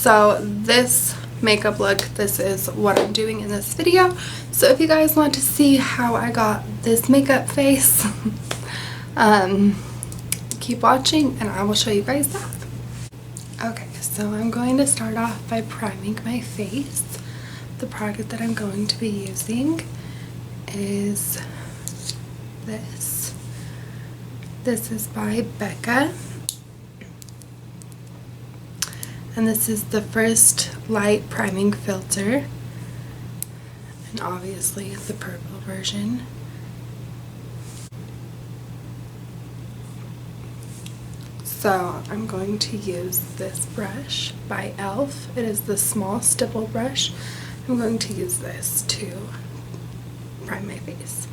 So this makeup look, this is what I'm doing in this video. So if you guys want to see how I got this makeup face, keep watching and I will show you guys that. Okay, so I'm going to start off by priming my face. The product that I'm going to be using is this. This is by Becca. And this is the First Light Priming Filter. And obviously the purple version. So I'm going to use this brush by e.l.f. It is the small stipple brush. I'm going to use this to prime my face.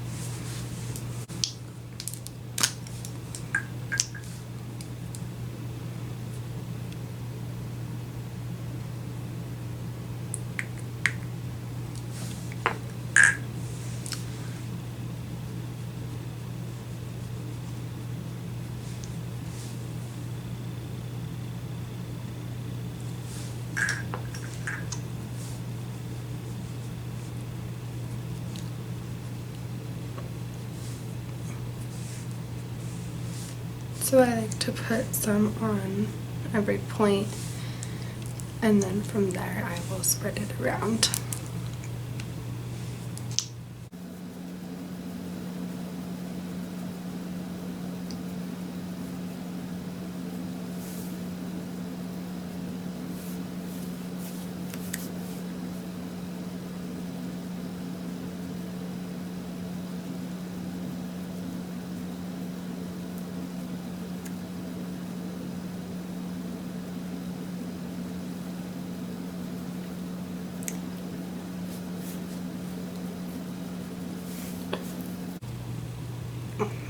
So I like to put some on every point, and then from there I will spread it around.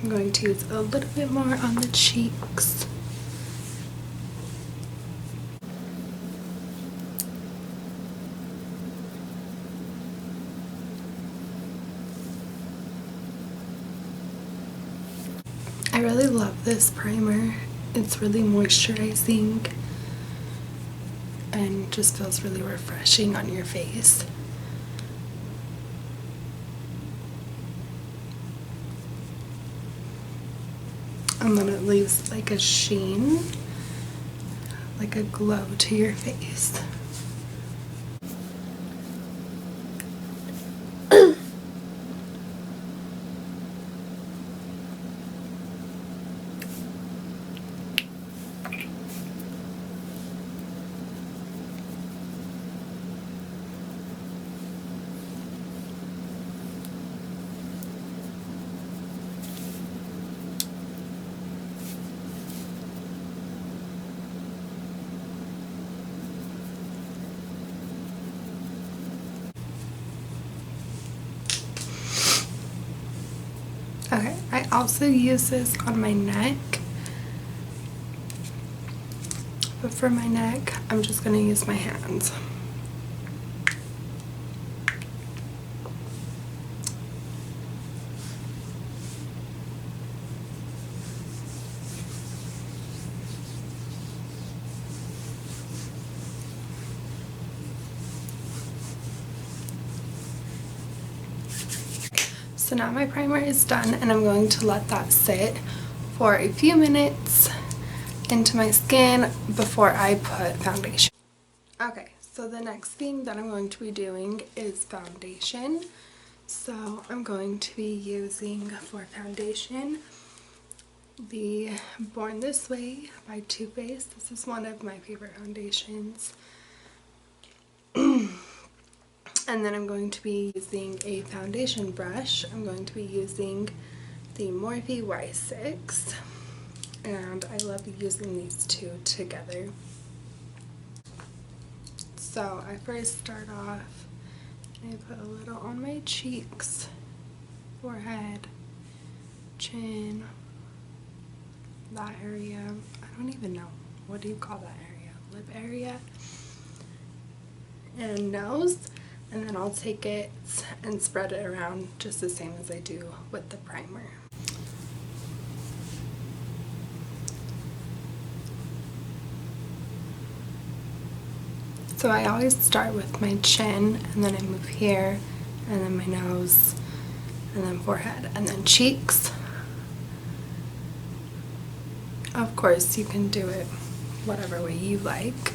I'm going to use a little bit more on the cheeks. I really love this primer. It's really moisturizing and just feels really refreshing on your face. And then it leaves like a sheen, like a glow to your face. Okay, I also use this on my neck, but for my neck, I'm just going to use my hands. So now my primer is done and I'm going to let that sit for a few minutes into my skin before I put foundation. Okay, so the next thing that I'm going to be doing is foundation. So I'm going to be using for foundation the Born This Way by Too Faced. This is one of my favorite foundations. And then I'm going to be using a foundation brush. I'm going to be using the Morphe Y6. And I love using these two together. So I first start off and I put a little on my cheeks, forehead, chin, that area. I don't even know. What do you call that area? Lip area. And nose. And then I'll take it and spread it around just the same as I do with the primer. So I always start with my chin, and then I move here, and then my nose, and then forehead, and then cheeks. Of course, you can do it whatever way you like.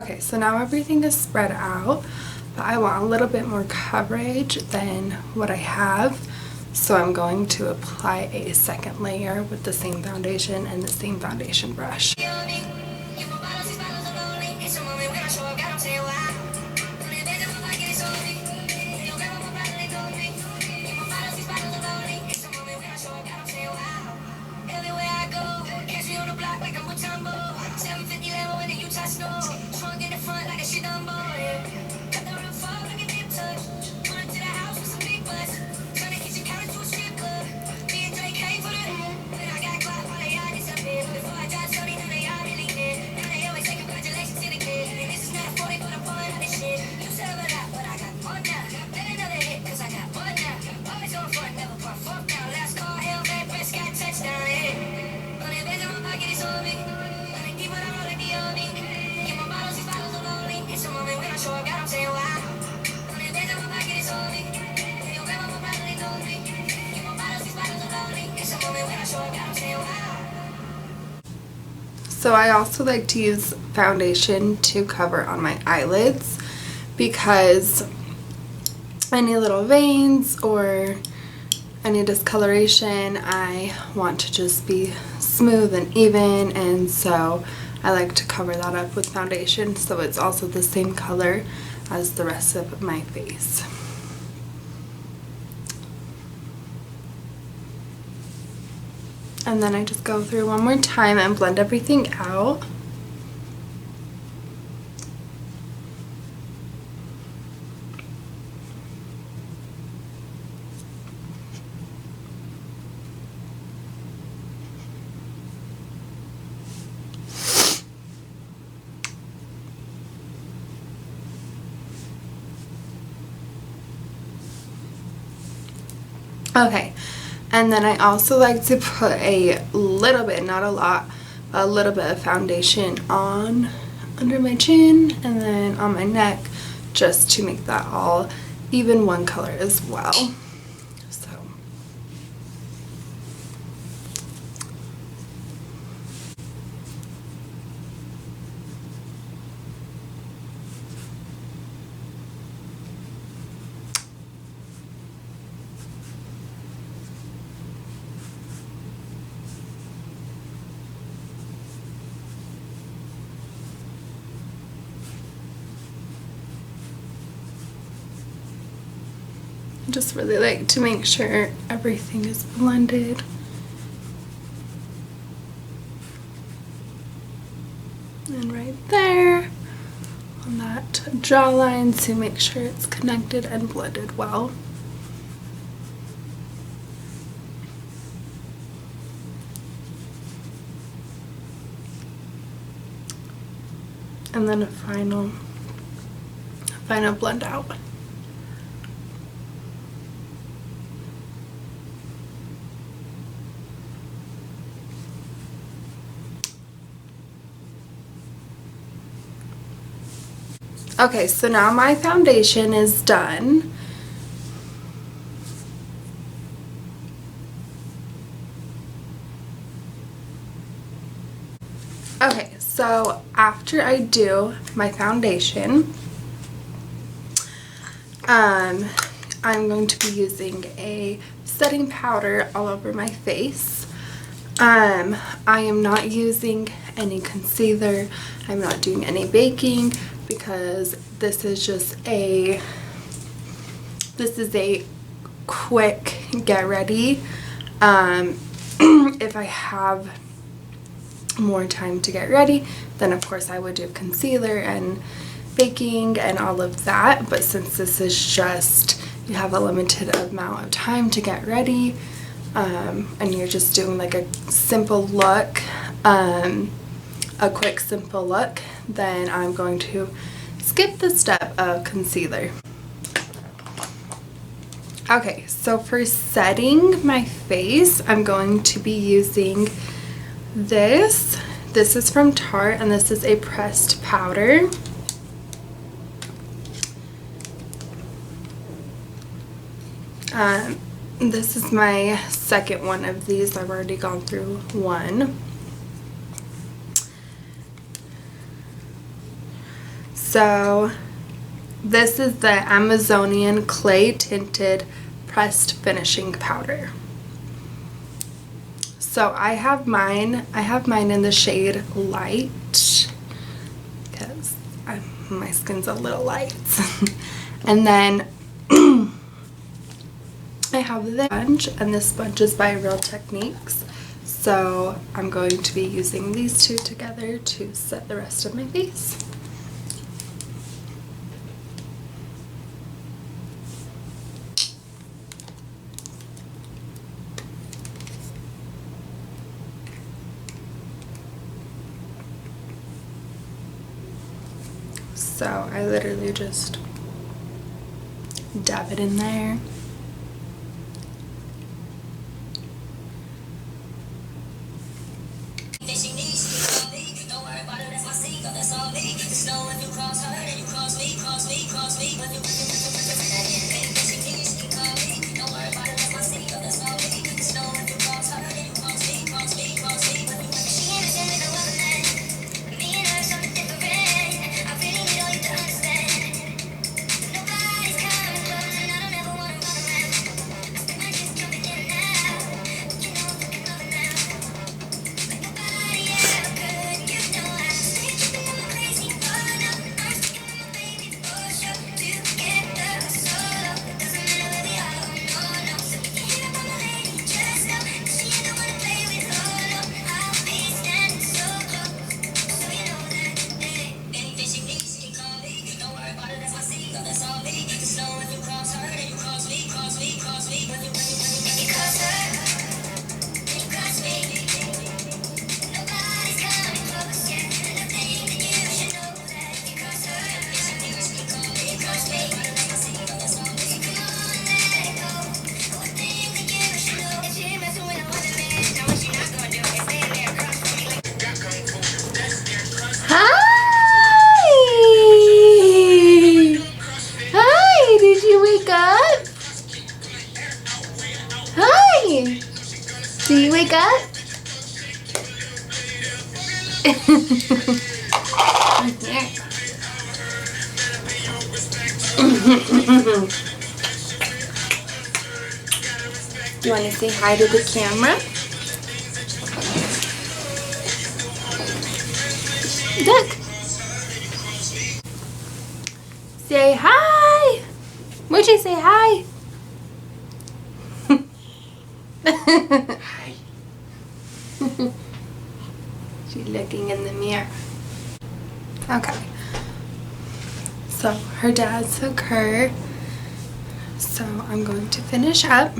Okay, so now everything is spread out, but I want a little bit more coverage than what I have. So I'm going to apply a second layer with the same foundation and the same foundation brush. So I also like to use foundation to cover on my eyelids, because any little veins or any discoloration, I want to just be smooth and even, and so I like to cover that up with foundation so it's also the same color as the rest of my face. And then I just go through one more time and blend everything out. Okay, and then I also like to put a little bit, not a lot, a little bit of foundation on under my chin and then on my neck, just to make that all even one color as well. So I just really like to make sure everything is blended. And right there on that jawline to make sure it's connected and blended well. And then a final blend out. Okay, so now my foundation is done. Okay, so after I do my foundation, I'm going to be using a setting powder all over my face. I am not using any concealer. I'm not doing any baking because this is a quick get ready. If I have more time to get ready, then of course I would do concealer and baking and all of that, but since this is just, you have a limited amount of time to get ready, and you're just doing like a simple look, a quick simple look, then I'm going to skip the step of concealer. Okay, so for setting my face, I'm going to be using this. This is from Tarte, and this is a pressed powder. This is my second one of these. I've already gone through one. So this is the Amazonian Clay Tinted Pressed Finishing Powder. So I have mine in the shade Light because my skin's a little light. And then I have this sponge, and this sponge is by Real Techniques. So I'm going to be using these two together to set the rest of my face. So I literally just dab it in there. Do you wake up? Do you want to say hi to the camera? Look. Say hi. Would you say hi? Hi. She's looking in the mirror. Okay. So her dad took her. So I'm going to finish up.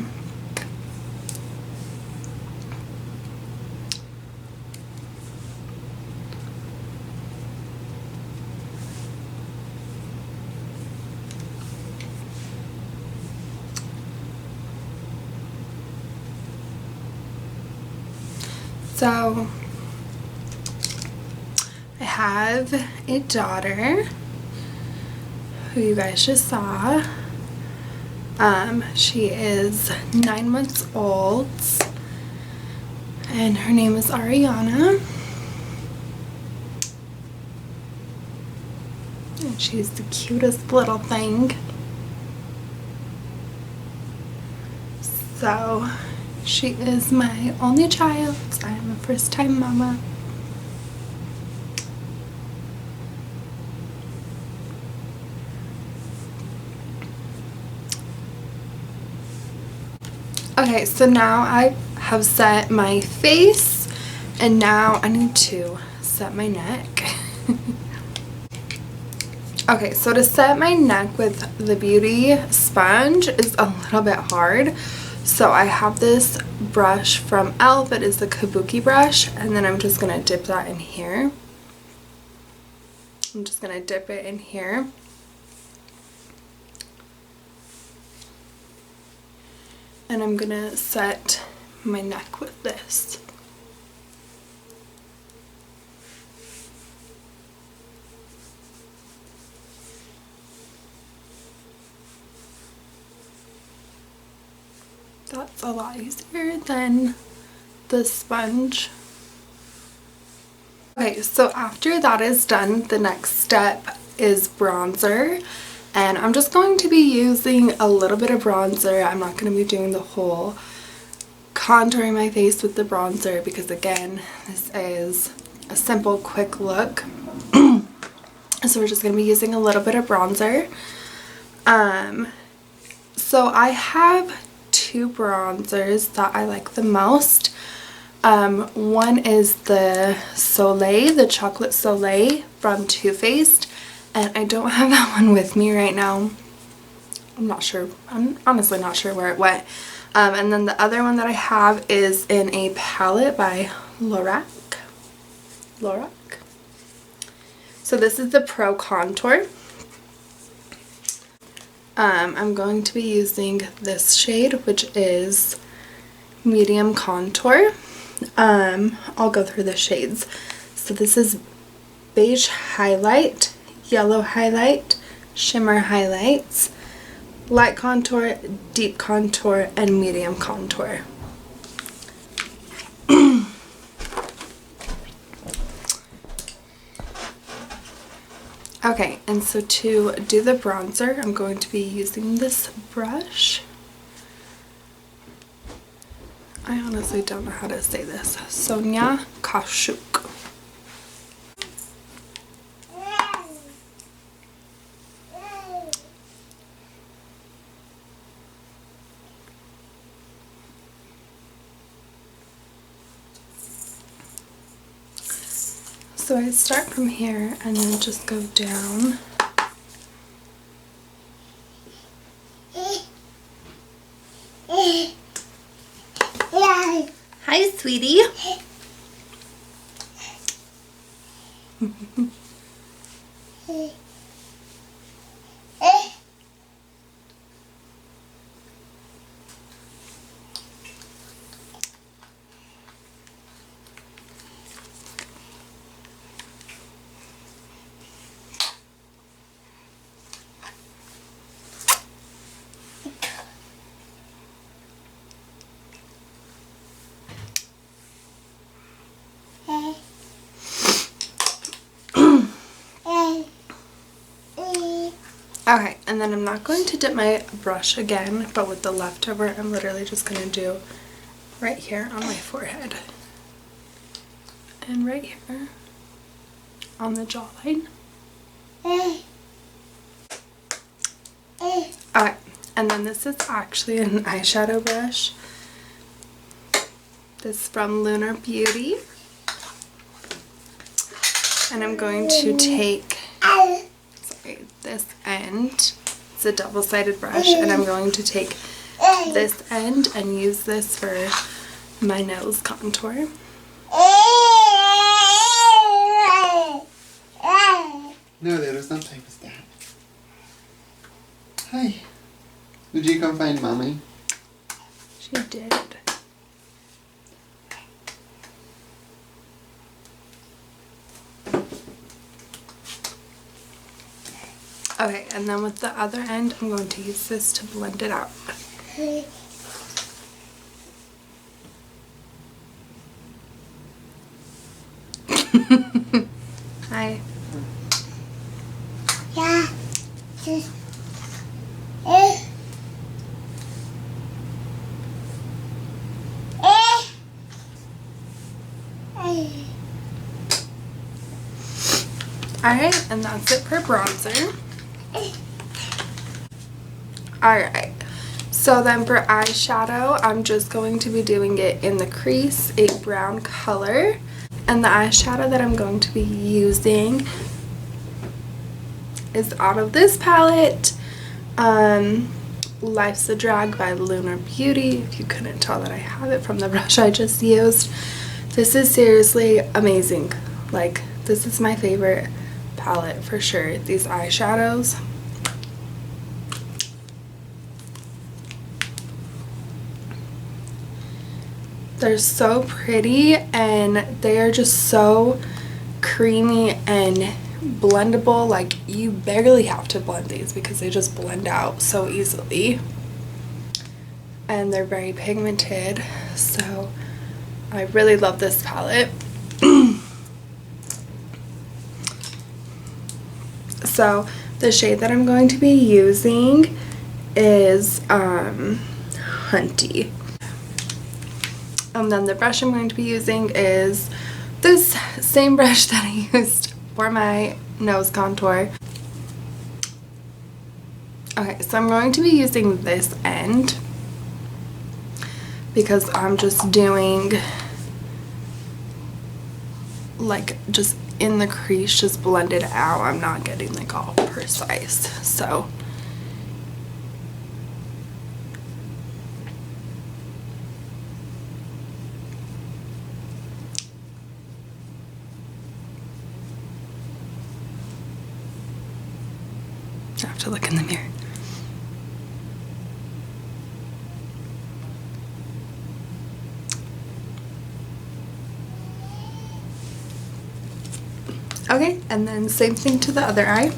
So I have a daughter who you guys just saw. She is 9 months old and her name is Ariana. And she's the cutest little thing. So she is my only child. I am a first-time mama. Okay, so now I have set my face, and now I need to set my neck. Okay, so to set my neck with the beauty sponge is a little bit hard. So I have this brush from e.l.f. It is the Kabuki brush, and then I'm just going to dip that in here. I'm just going to dip it in here. And I'm going to set my neck with this. That's a lot easier than the sponge. Okay, so after that is done, the next step is bronzer. And I'm just going to be using a little bit of bronzer. I'm not going to be doing the whole contouring my face with the bronzer because, again, this is a simple, quick look. So we're just going to be using a little bit of bronzer. So I have two bronzers that I like the most. One is the Soleil, the Chocolate Soleil from Too Faced. And I don't have that one with me right now. I'm not sure. I'm honestly not sure where it went. And then the other one that I have is in a palette by Lorac. So this is the Pro Contour. I'm going to be using this shade, which is Medium Contour. I'll go through the shades. So this is Beige Highlight, Yellow Highlight, Shimmer Highlights, Light Contour, Deep Contour, and Medium Contour. Okay, and so to do the bronzer, I'm going to be using this brush. I honestly don't know how to say this. Sonia Kashuk. So I start from here and then just go down. Hi, sweetie. Okay, and then I'm not going to dip my brush again, but with the leftover, I'm literally just going to do right here on my forehead. And right here on the jawline. Okay, and then this is actually an eyeshadow brush. This is from Lunar Beauty. And I'm going to take this end. It's a double-sided brush, and I'm going to take this end and use this for my nose contour. No, there was no type of that. Hi. Did you come find Mommy? She did. Okay, and then with the other end, I'm going to use this to blend it out. Hi. Yeah. Alright, and that's it for bronzer. Alright, so then for eyeshadow, I'm just going to be doing it in the crease, a brown color. And the eyeshadow that I'm going to be using is out of this palette, Life's a Drag by Lunar Beauty. If you couldn't tell that I have it from the brush I just used. This is seriously amazing. Like, this is my favorite palette for sure. These eyeshadows. They're so pretty and they are just so creamy and blendable. Like, you barely have to blend these because they just blend out so easily. And they're very pigmented, so I really love this palette. So the shade that I'm going to be using is Hunty. And then the brush I'm going to be using is this same brush that I used for my nose contour. Okay, so I'm going to be using this end because I'm just doing like just in the crease, just blend it out. I'm not getting like all precise, so I have to look in the mirror. Okay, and then same thing to the other eye.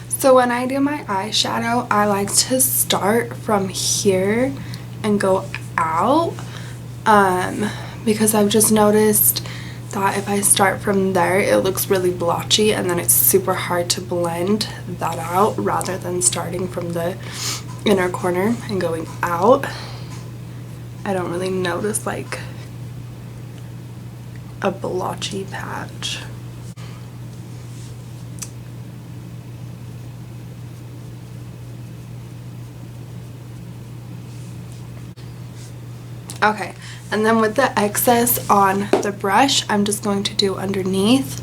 So when I do my eyeshadow, I like to start from here and go out, because I've just noticed that if I start from there, it looks really blotchy and then it's super hard to blend that out rather than starting from the inner corner and going out. I don't really notice like a blotchy patch. Okay, and then with the excess on the brush, I'm just going to do underneath.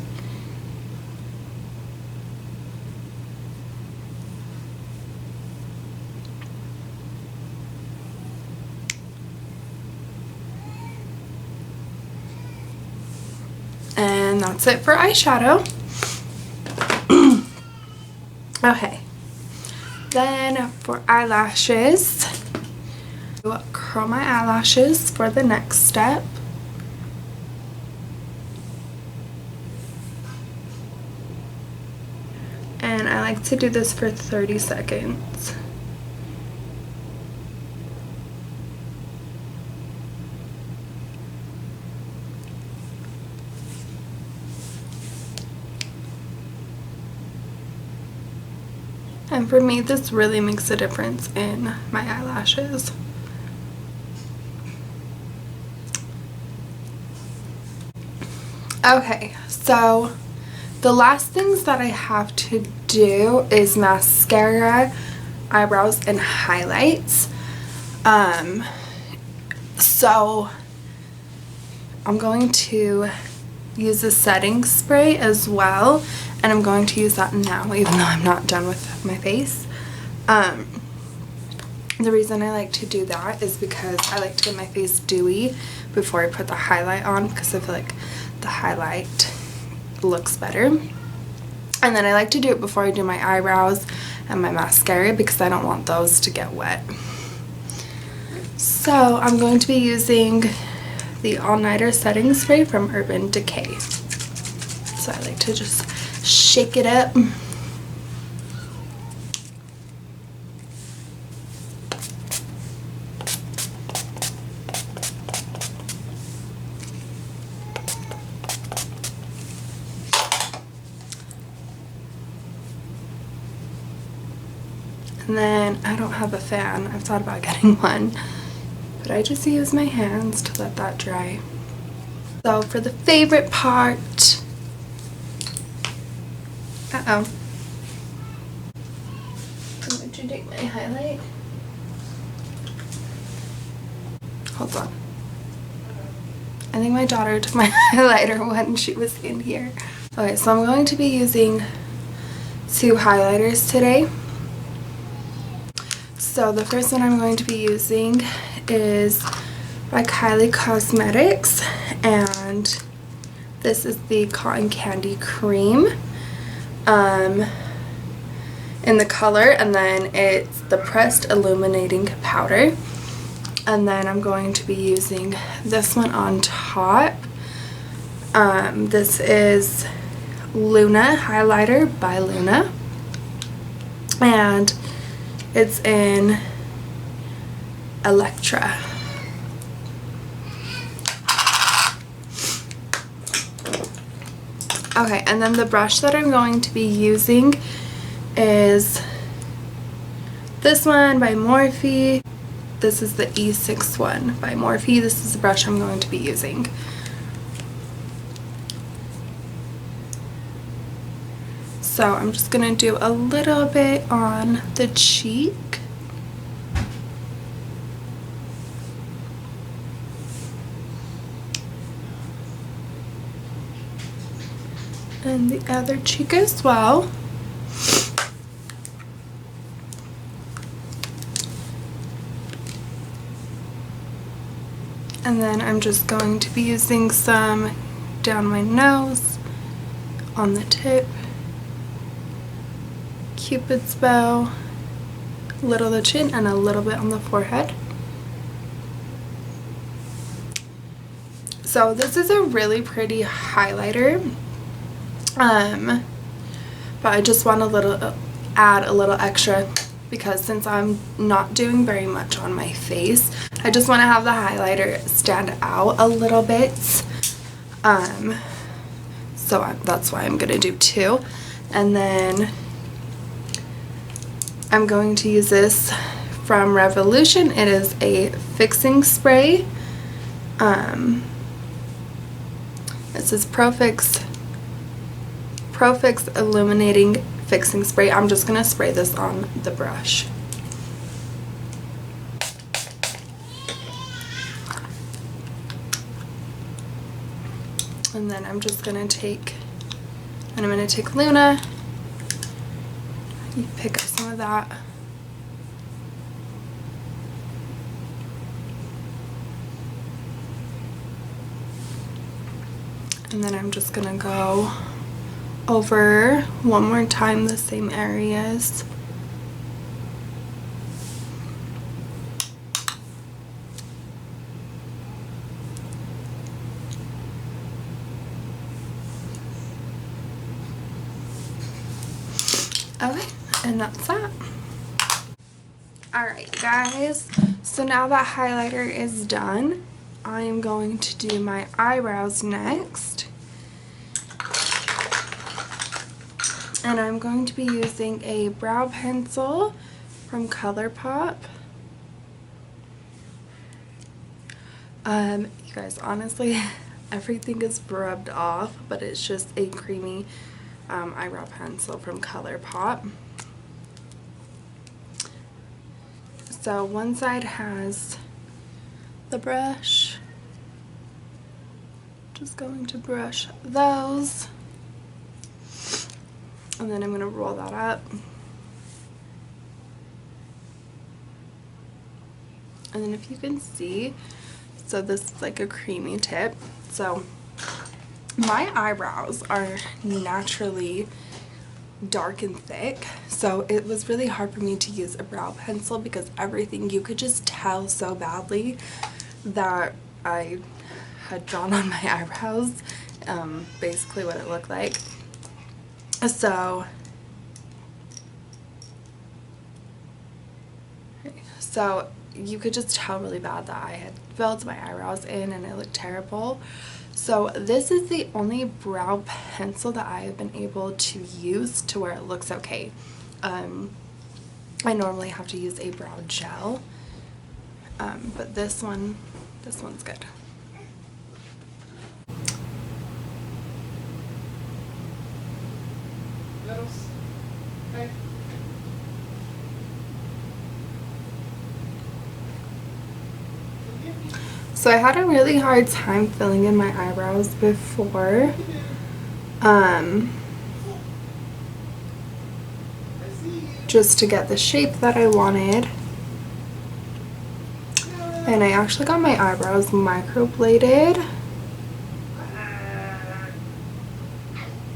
And that's it for eyeshadow. Okay, then for eyelashes, curl my eyelashes for the next step. And I like to do this for 30 seconds. And for me, this really makes a difference in my eyelashes. Okay, so the last things that I have to do is mascara, eyebrows, and highlights. So I'm going to use a setting spray as well, and I'm going to use that now even though I'm not done with my face. The reason I like to do that is because I like to get my face dewy before I put the highlight on, because I feel like the highlight looks better. And then I like to do it before I do my eyebrows and my mascara because I don't want those to get wet. So I'm going to be using the All Nighter setting spray from Urban Decay. So I like to just shake it up. And then I don't have a fan. I've thought about getting one, but I just use my hands to let that dry. So for the favorite part, would you take my highlight? Hold on. I think my daughter took my highlighter when she was in here. Okay, so I'm going to be using 2 highlighters today. So the first one I'm going to be using is by Kylie Cosmetics, and this is the Cotton Candy Cream in the color, and then it's the Pressed Illuminating Powder. And then I'm going to be using this one on top. This is Luna Highlighter by Luna, and it's in Electra. Okay, and then the brush that I'm going to be using is this one by Morphe. This is the E6 one by Morphe. This is the brush I'm going to be using. So I'm just going to do a little bit on the cheek. And the other cheek as well. And then I'm just going to be using some down my nose, on the tip, Cupid's bow, a little the chin, and a little bit on the forehead. So this is a really pretty highlighter, but I just want to add a little extra, because since I'm not doing very much on my face, I just want to have the highlighter stand out a little bit. So that's why I'm going to do 2. And then I'm going to use this from Revolution. It is a fixing spray. It says Profix Illuminating Fixing Spray. I'm just going to spray this on the brush. And then I'm just going to take, and I'm going to take Luna. You pick up some of that. And then I'm just going to go over one more time the same areas. Okay, and that's that. Alright guys, so now that highlighter is done, I am going to do my eyebrows next. And I'm going to be using a brow pencil from ColourPop. You guys, honestly, everything is rubbed off, but it's just a creamy eyebrow pencil from ColourPop. So one side has the brush. Just going to brush those. And then I'm going to roll that up. And then if you can see, so this is like a creamy tip. So my eyebrows are naturally dark and thick, so it was really hard for me to use a brow pencil because everything, you could just tell so badly that I had drawn on my eyebrows, basically what it looked like. So you could just tell really bad that I had filled my eyebrows in and it looked terrible. So this is the only brow pencil that I have been able to use to where it looks okay. I normally have to use a brow gel, but this one's good. So I had a really hard time filling in my eyebrows before. Just to get the shape that I wanted. And I actually got my eyebrows microbladed.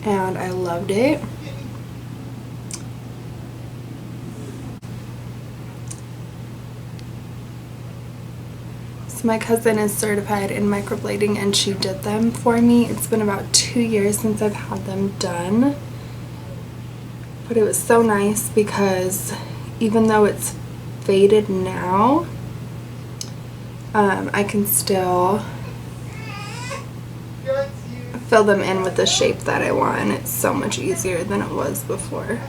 And I loved it. So my cousin is certified in microblading and she did them for me. It's been about 2 years since I've had them done. But it was so nice because even though it's faded now, I can still fill them in with the shape that I want, and it's so much easier than it was before.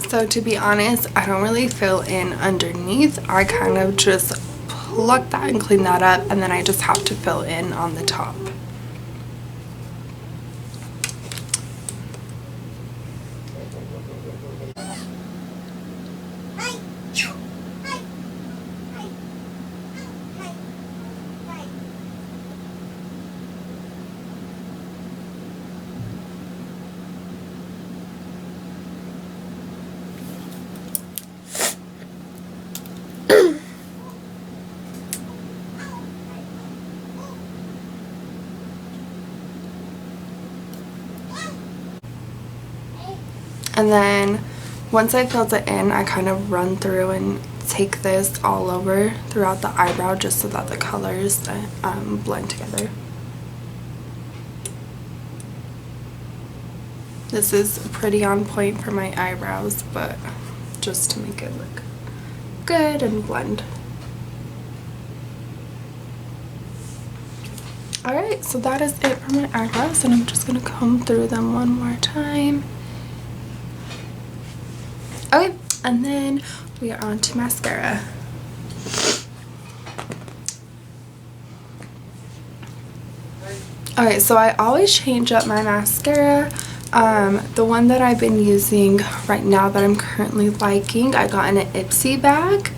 So to be honest, I don't really fill in underneath. I kind of just pluck that and clean that up, and then I just have to fill in on the top. And then once I filled it in, I kind of run through and take this all over throughout the eyebrow just so that the colors blend together. This is pretty on point for my eyebrows, but just to make it look good and blend. Alright, so that is it for my eyebrows, and I'm just going to comb through them one more time. Okay, and then we are on to mascara. Okay, so I always change up my mascara. The one that I've been using right now that I'm currently liking, I got in an Ipsy bag.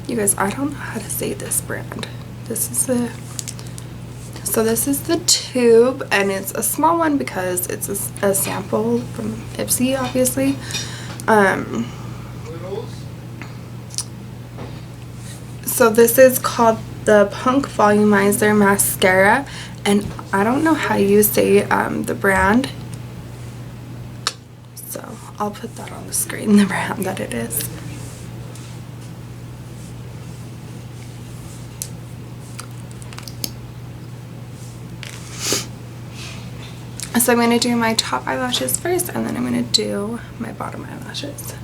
You guys, I don't know how to say this brand. This is the tube, and it's a small one because it's a sample from Ipsy, obviously. So this is called the Punk Volumizer Mascara, and I don't know how you say the brand, so I'll put that on the screen, the brand that it is. So I'm going to do my top eyelashes first, and then I'm going to do my bottom eyelashes.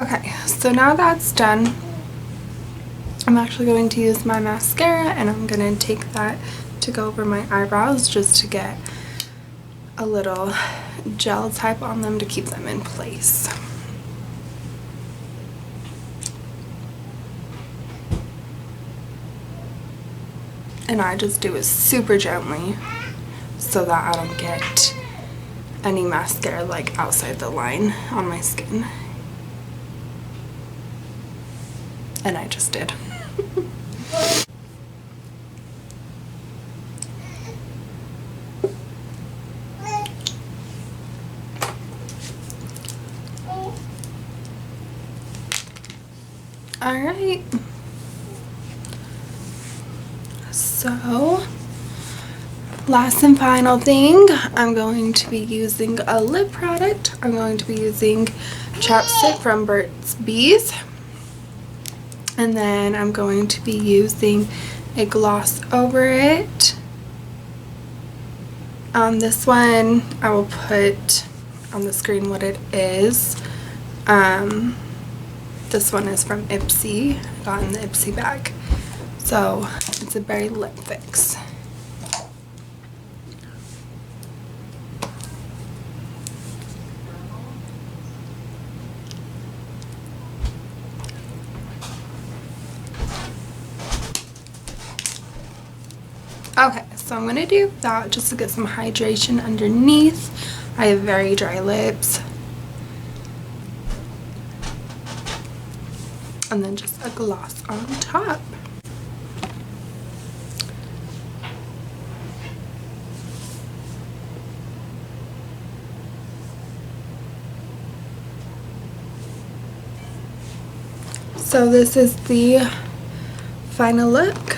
Okay, so now that's done, I'm actually going to use my mascara, and I'm going to take that to go over my eyebrows just to get a little gel type on them to keep them in place. and I just do it super gently so that I don't get any mascara like outside the line on my skin. And I just did. Alright, so last and final thing, I'm going to be using a lip product. I'm going to be using chapstick from Burt's Bees, and then I'm going to be using a gloss over it. This one I will put on the screen what it is. This one is from Ipsy. I got in the Ipsy bag. So it's a berry lip fix. Okay, so I'm gonna do that just to get some hydration underneath. I have very dry lips. And then just a gloss on top. So this is the final look.